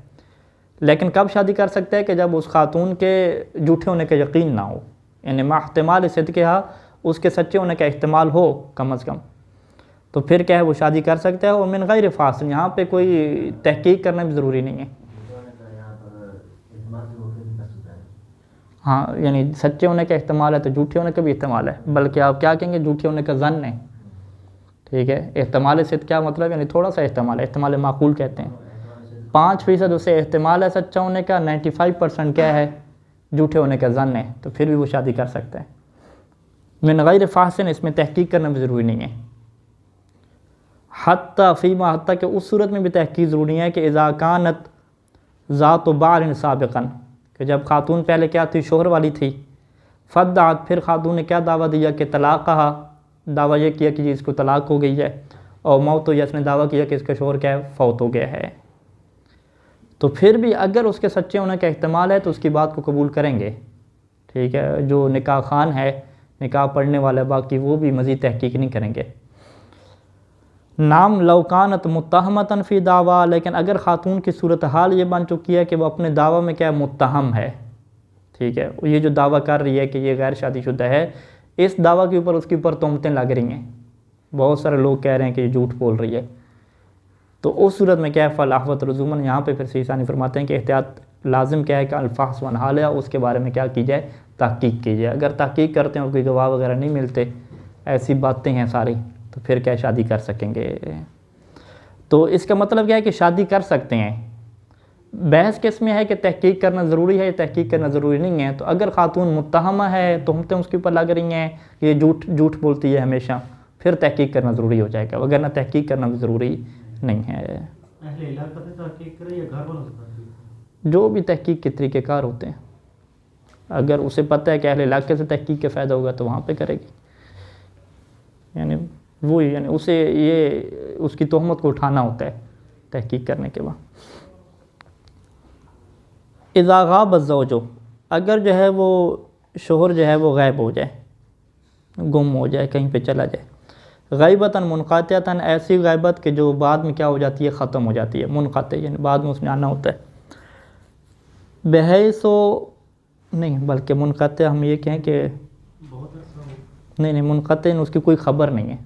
لیکن کب شادی کر سکتا ہے؟ کہ جب اس خاتون کے جھوٹے ہونے کا یقین نہ ہو، یعنی ما احتمال صدقہا، اس کے سچے ہونے کا احتمال ہو کم از کم، تو پھر کیا ہے وہ شادی کر سکتا ہے. اور من غیر فاسق، یہاں پہ کوئی تحقیق کرنا بھی ضروری نہیں ہے. ہاں یعنی سچے ہونے کا احتمال ہے تو جھوٹے ہونے کا بھی احتمال ہے، بلکہ آپ کیا کہیں گے، جھوٹے ہونے کا ظن ہے. ٹھیک ہے، احتمال صدق کیا مطلب؟ یعنی تھوڑا سا احتمال ہے، احتمال معقول کہتے ہیں. 5% اسے احتمال ہے سچا ہونے کا، 95% کیا ہے، جھوٹے ہونے کا ظن ہے، تو پھر بھی وہ شادی کر سکتا ہے. من غیر فاسق، اس میں تحقیق کرنا بھی ضروری نہیں ہے. حتیٰ فیما، حتیٰ کہ اس صورت میں بھی تحقیق ضروری ہے کہ اذا کانت ذات بال سابقا، کہ جب خاتون پہلے کیا تھی، شوہر والی تھی. فدعت، پھر خاتون نے کیا دعویٰ دیا کہ طلاق کہا، دعویٰ یہ کیا کہ جی اس کو طلاق ہو گئی ہے. اور موت ہوئی، اس نے دعویٰ کیا کہ اس کا شوہر کیا ہے، فوت ہو گیا ہے. تو پھر بھی اگر اس کے سچے ہونے کا احتمال ہے تو اس کی بات کو قبول کریں گے. ٹھیک ہے، جو نکاح خان ہے، نکاح پڑھنے والا، باقی وہ بھی مزید تحقیق نہیں کریں گے. نام لو کانت متہمۃ فی دعویٰ، لیکن اگر خاتون کی صورتحال یہ بن چکی ہے کہ وہ اپنے دعویٰ میں کیا متہم ہے. ٹھیک ہے، یہ جو دعویٰ کر رہی ہے کہ یہ غیر شادی شدہ ہے، اس دعویٰ کے اوپر اس کے اوپر تہمتیں لگ رہی ہیں، بہت سارے لوگ کہہ رہے ہیں کہ یہ جھوٹ بول رہی ہے. تو اس صورت میں کیا ہے، فلاحوت رزومن، یہاں پہ پھر ثانی فرماتے ہیں کہ احتیاط لازم کیا ہے کہ الفاظ ون حالیہ، اس کے بارے میں کیا کی جائے، تحقیق کی جائے. اگر تحقیق کرتے ہیں اور کوئی گواہ وغیرہ نہیں ملتے، ایسی باتیں ہیں ساری، تو پھر کیا شادی کر سکیں گے. تو اس کا مطلب کیا ہے کہ شادی کر سکتے ہیں. بحث کس میں ہے کہ تحقیق کرنا ضروری ہے یا تحقیق کرنا ضروری نہیں ہے. تو اگر خاتون متہمہ ہے، تہمتیں اس کے اوپر لگ رہی ہیں، یہ جھوٹ بولتی ہے ہمیشہ، پھر تحقیق کرنا ضروری ہو جائے گا، وگرنہ تحقیق کرنا بھی ضروری نہیں ہے. اہل علاقہ سے تحقیق کرے یا گھر والوں سے تحقیق؟ جو بھی تحقیق کے طریقہ کار ہوتے ہیں، اگر اسے پتہ ہے کہ اہل علاقے سے تحقیق کا فائدہ ہوگا تو وہاں پہ کرے گی. یعنی وہی، یعنی اسے یہ اس کی تہمت کو اٹھانا ہوتا ہے تحقیق کرنے کے بعد. اذا غاب الزوج، اگر جو ہے وہ شوہر جو ہے وہ غائب ہو جائے، گم ہو جائے، کہیں پہ چلا جائے. غیبتاً منقطعتاً، ایسی غیبت کہ جو بعد میں کیا ہو جاتی ہے، ختم ہو جاتی ہے. منقطع یعنی بعد میں اس میں آنا ہوتا ہے. بحیث نہیں، بلکہ منقطع ہم یہ کہیں کہ بہت عرصہ نہیں، منقطع اس کی کوئی خبر نہیں ہے.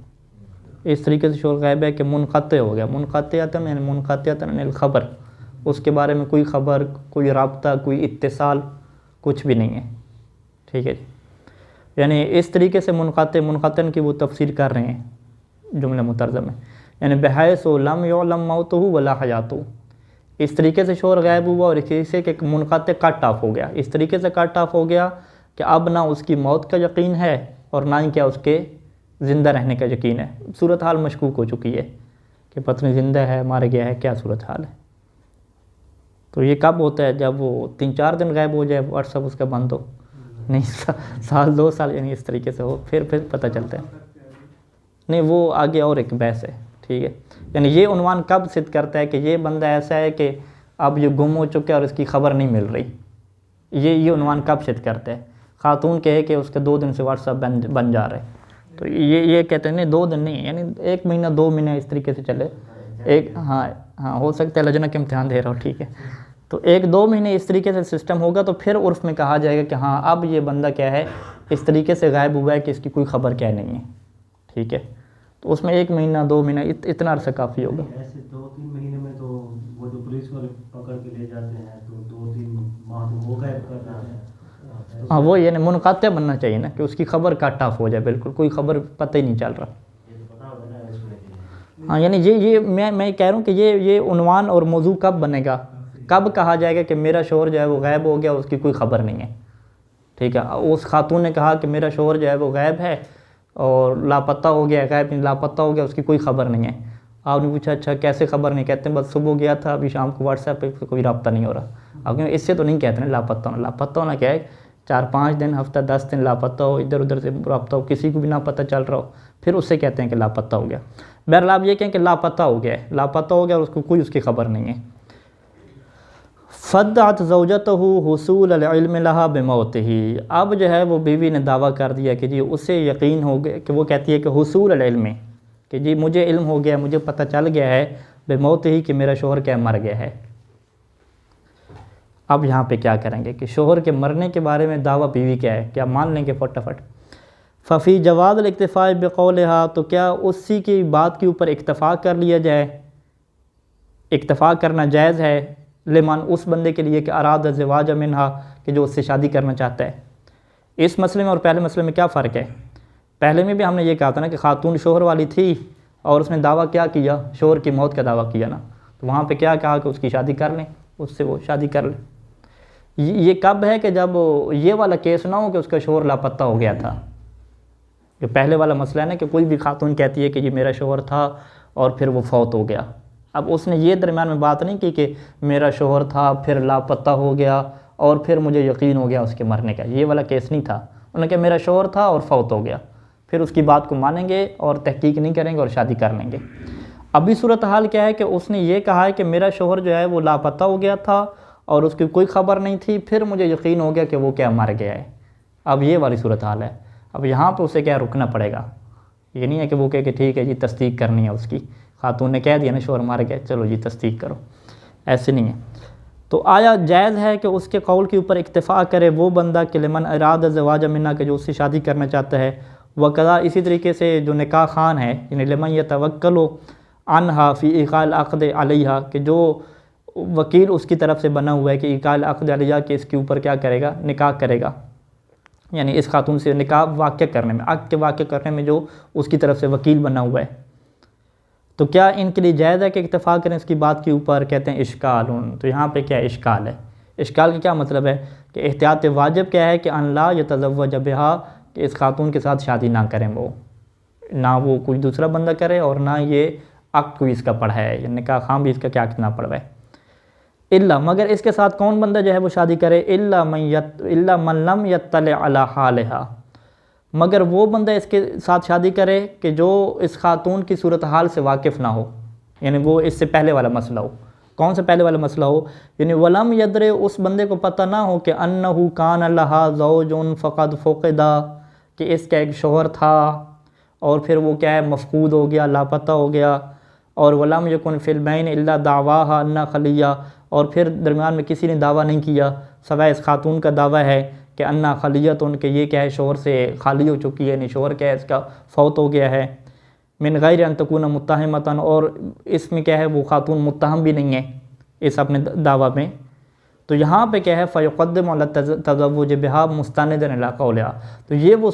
اس طریقے سے شوہر غائب ہے کہ منقطع ہو گیا. منقطعتاً یعنی منقطعتاً الخبر، اس کے بارے میں کوئی خبر، کوئی رابطہ، کوئی اتصال، کچھ بھی نہیں ہے. ٹھیک ہے جی، یعنی اس طریقے سے منقطع کی وہ تفسیر کر رہے ہیں جملہ مترجم میں. یعنی بحیث لم یعلم موتہ ولا حیاتہ، اس طریقے سے شوہر غائب ہوا اور اس طریقے سے کہ منقطع کٹ آف ہو گیا. اس طریقے سے کٹ آف ہو گیا کہ اب نہ اس کی موت کا یقین ہے اور نہ ہی کیا اس کے زندہ رہنے کا یقین ہے. صورتحال مشکوک ہو چکی ہے کہ پتنی زندہ ہے، مار گیا ہے، کیا صورتحال ہے. تو یہ کب ہوتا ہے؟ جب وہ 3-4 دن غائب ہو جائے، واٹس ایپ اس کا بند ہو، نہیں سال 2 سال، یعنی اس طریقے سے ہو، پھر پتہ چلتا ہے. نہیں، وہ آگے اور ایک بحث ہے. ٹھیک ہے، یعنی یہ عنوان کب صدق کرتا ہے کہ یہ بندہ ایسا ہے کہ اب یہ گم ہو چکا ہے اور اس کی خبر نہیں مل رہی. یہ عنوان کب صدق کرتا ہے؟ خاتون کہے کہ اس کے 2 دن سے واٹس ایپ بن جا رہا ہے، تو یہ کہتے ہیں نہیں 2 دن نہیں، یعنی 1 مہینہ 2 مہینے اس طریقے سے چلے. ہاں ہو سکتا ہے لجنہ کے امتحان دے رہا ہو. ٹھیک ہے، تو 1-2 مہینے اس طریقے سے سسٹم ہوگا تو پھر عرف میں کہا جائے گا کہ ہاں اب یہ بندہ کیا ہے، اس طریقے سے غائب ہوا ہے کہ اس کی کوئی خبر کیا نہیں ہے. ٹھیک ہے، تو اس میں 1 مہینہ 2 مہینہ اتنا عرصہ کافی ہوگا. ایسے 2-3 مہینے میں تو وہ جو پولیس والے پکڑ کے لے جاتے ہیں تو 2-3 ماہ تو وہ غائب کر دیتے ہیں. ہاں وہ یعنی منقطع بننا چاہیے نا، کہ اس کی خبر کٹ آف ہو جائے، بالکل کوئی خبر پتہ ہی نہیں چل رہا. ہاں یعنی یہ میں کہہ رہا ہوں کہ یہ عنوان اور موضوع کب بنے گا، کب کہا جائے گا کہ میرا شوہر جو ہے وہ غائب ہو گیا، اس کی کوئی خبر نہیں ہے. ٹھیک ہے، اس خاتون نے کہا کہ میرا شوہر جو ہے وہ غائب ہے اور لاپتہ ہو گیا، غائب نہیں لاپتہ ہو گیا، اس کی کوئی خبر نہیں ہے. آپ نے پوچھا اچھا کیسے خبر نہیں؟ کہتے ہیں بس صبح گیا تھا، ابھی شام کو واٹس ایپ پہ کوئی رابطہ نہیں ہو رہا. اب اس سے تو نہیں کہتے ہیں لاپتہ ہونا. لاپتہ ہونا کیا ہے؟ 4-5 دن ہفتہ 10 دن لاپتہ ہو، ادھر ادھر سے رابطہ ہو، کسی کو بھی نہ پتہ چل رہا ہو، پھر اس سے کہتے ہیں کہ لاپتہ ہو گیا۔ بہرحال آپ یہ کہیں کہ لاپتہ ہو گیا ہے، لاپتہ ہو گیا اور اس کو کوئی اس کی خبر نہیں ہے۔ فدعت زوجتہ حصول العلم لہا بموتہ، اب جو ہے وہ بیوی نے دعویٰ کر دیا کہ جی اسے یقین ہو گیا، کہ وہ کہتی ہے کہ حصول العلم، کہ جی مجھے علم ہو گیا، مجھے پتہ چل گیا ہے بموتہ کہ میرا شوہر کیا مر گیا ہے۔ اب یہاں پہ کیا کریں گے کہ شوہر کے مرنے کے بارے میں دعویٰ بیوی کیا ہے، کیا مان لیں گے فٹافٹ؟ ففی جواز الاکتفاء بقولها، تو کیا اسی کی بات کے اوپر اکتفا کر لیا جائے، اکتفا کرنا جائز ہے، لمن اس بندے کے لیے کہ اراد الزواج منہا، کہ جو اس سے شادی کرنا چاہتا ہے۔ اس مسئلے میں اور پہلے مسئلے میں کیا فرق ہے؟ پہلے میں بھی ہم نے یہ کہا تھا نا کہ خاتون شوہر والی تھی اور اس نے دعویٰ کیا کیا، شوہر کی موت کا دعویٰ کیا نا، تو وہاں پہ کیا کہا کہ اس کی شادی کر لیں، اس سے وہ شادی کر لیں۔ یہ کب ہے کہ جب یہ والا کیس نہ ہو کہ اس کا شوہر لاپتہ ہو گیا تھا، جو پہلے والا مسئلہ ہے نا کہ کوئی بھی خاتون کہتی ہے کہ یہ میرا شوہر تھا اور پھر وہ فوت ہو گیا۔ اب اس نے یہ درمیان میں بات نہیں کی کہ میرا شوہر تھا پھر لاپتہ ہو گیا اور پھر مجھے یقین ہو گیا اس کے مرنے کا، یہ والا کیس نہیں تھا۔ انہوں نے کہا میرا شوہر تھا اور فوت ہو گیا، پھر اس کی بات کو مانیں گے اور تحقیق نہیں کریں گے اور شادی کر لیں گے۔ ابھی صورتحال کیا ہے کہ اس نے یہ کہا ہے کہ میرا شوہر جو ہے وہ لاپتہ ہو گیا تھا اور اس کی کوئی خبر نہیں تھی، پھر مجھے یقین ہو گیا کہ وہ کیا مر گیا ہے۔ اب یہ والی صورتحال ہے۔ اب یہاں پہ اسے کیا رکنا پڑے گا، یہ نہیں ہے کہ وہ کہے کہ ٹھیک ہے جی تصدیق کرنی ہے اس کی، خاتون نے کہہ دیا نا شوہر مر گئے چلو جی تصدیق کرو، ایسے نہیں ہے۔ تو آیا جائز ہے کہ اس کے قول کے اوپر اکتفا کرے وہ بندہ کہ لمن اراد الزواج منہا، کہ جو اس سے شادی کرنا چاہتا ہے، وقضا اسی طریقے سے جو نکاح خان ہے، یعنی لمن یتوکل عنہا فی ایقاع العقد علیہا، کہ جو وکیل اس کی طرف سے بنا ہوا ہے کہ ایقاع العقد علیہا، کہ اس کے اوپر کیا کرے گا، نکاح کرے گا، یعنی اس خاتون سے نکاح واقع کرنے میں، عقد کے واقع کرنے میں جو اس کی طرف سے وکیل بنا ہوا ہے، تو کیا ان کے لیے جائز ہے کہ اکتفا کریں اس کی بات کے اوپر؟ کہتے ہیں اشکال۔ تو یہاں پہ کیا اشکال ہے؟ اشکال کا کیا مطلب ہے کہ احتیاط واجب کیا ہے کہ ان لا یتزوج بہا، کہ اس خاتون کے ساتھ شادی نہ کریں، وہ نہ وہ کوئی دوسرا بندہ کرے اور نہ یہ عقد کوئی اس کا پڑھا ہے، یا نکاح خام بھی اس کا کیا نہ پڑھا ہے۔ الا، مگر اس کے ساتھ کون بندہ جو ہے وہ شادی کرے، الا من لم یطلع علی حالہا، مگر وہ بندہ اس کے ساتھ شادی کرے کہ جو اس خاتون کی صورتحال سے واقف نہ ہو، یعنی وہ اس سے پہلے والا مسئلہ ہو۔ کون سے پہلے والا مسئلہ ہو؟ یعنی ولم یدر، اس بندے کو پتہ نہ ہو کہ انہ کان لہا زوج فقد فقدا، کہ اس کا ایک شوہر تھا اور پھر وہ کیا ہے مفقود ہو گیا، لاپتہ ہو گیا، اور ولم یکن فی البین الا دعواہا انہ خلیہ، اور پھر درمیان میں کسی نے دعویٰ نہیں کیا سوائے اس خاتون کا دعویٰ ہے کہ انا خلیتن، کہ یہ کیا ہے شوہر سے خالی ہو چکی ہے، یعنی شوہر کیا ہے اس کا فوت ہو گیا ہے، من غیر ان تکون متہمتن، اور اس میں کیا ہے وہ خاتون متہم بھی نہیں ہے اس اپنے دعویٰ میں، تو یہاں پہ کیا ہے فیقدم علی التزوج بہا مستندًا الی قولہا، تو یہ وہ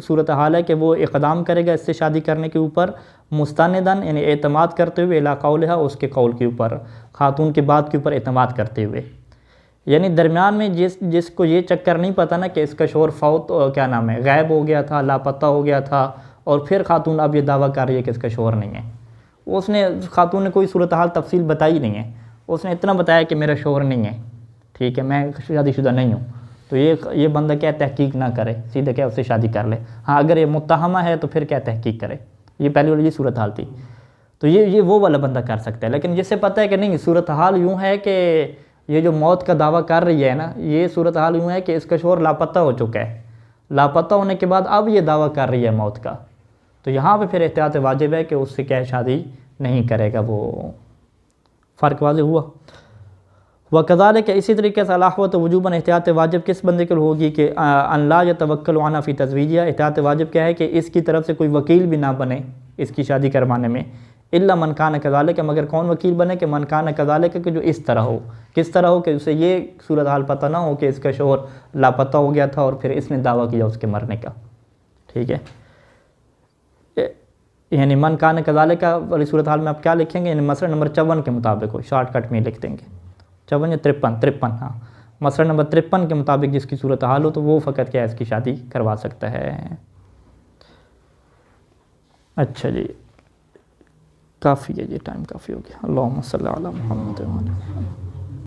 صورتحال ہے کہ وہ اقدام کرے گا اس سے شادی کرنے کے اوپر مستندً، یعنی اعتماد کرتے ہوئے الی قولہا، اس کے قول کے اوپر، خاتون کی بات کے اوپر اعتماد کرتے ہوئے، یعنی درمیان میں جس کو یہ چکر نہیں پتہ نا کہ اس کا شوہر فوت کیا نام ہے غائب ہو گیا تھا، لاپتہ ہو گیا تھا، اور پھر خاتون اب یہ دعویٰ کر رہی ہے کہ اس کا شوہر نہیں ہے، اس نے خاتون نے کوئی صورتحال تفصیل بتائی نہیں ہے، اس نے اتنا بتایا کہ میرا شوہر نہیں ہے، ٹھیک ہے میں شادی شدہ نہیں ہوں، تو یہ بندہ کیا تحقیق نہ کرے، سیدھے کیا اس سے شادی کر لے۔ ہاں اگر یہ متہمہ ہے تو پھر کیا تحقیق کرے، یہ پہلی والی یہ صورتحال تھی، تو یہ وہ والا بندہ کر سکتا ہے۔ لیکن جس سے پتہ ہے کہ نہیں صورتحال یوں ہے کہ یہ جو موت کا دعویٰ کر رہی ہے نا، یہ صورتحال یوں ہے کہ اس کا شوہر لاپتہ ہو چکا ہے، لاپتہ ہونے کے بعد اب یہ دعویٰ کر رہی ہے موت کا، تو یہاں پہ پھر احتیاط واجب ہے کہ اس سے کیا شادی نہیں کرے گا، وہ فرق واضح ہوا۔ وَكَذَلِكَ، اسی طریقے سے الاحوط وجوباً احتیاط واجب کس بندے کے ہوگی کہ ان لا یتوکل عنہا فی تزویجہا، احتیاط واجب کیا ہے کہ اس کی طرف سے کوئی وکیل بھی نہ بنے اس کی شادی کروانے میں، الا من کان کذالک، مگر کون وکیل بنے کہ من کان کذالک، کہ جو اس طرح ہو، کس طرح ہو کہ اسے یہ صورتحال پتہ نہ ہو کہ اس کا شوہر لاپتہ ہو گیا تھا اور پھر اس نے دعویٰ کیا اس کے مرنے کا، ٹھیک ہے، یعنی من کان کذالک والی صورتحال میں آپ کیا لکھیں گے، یعنی مسئلہ نمبر 54 کے مطابق ہو، شارٹ کٹ میں لکھ دیں گے 54 یا 53، ہاں مسئلہ نمبر 53 کے مطابق جس کی صورتحال ہو تو وہ فقط کیا اس کی شادی کروا سکتا ہے۔ اچھا جی کافی ہے جی، ٹائم کافی ہو گیا۔ اللہم صلی علی محمد و علی محمد۔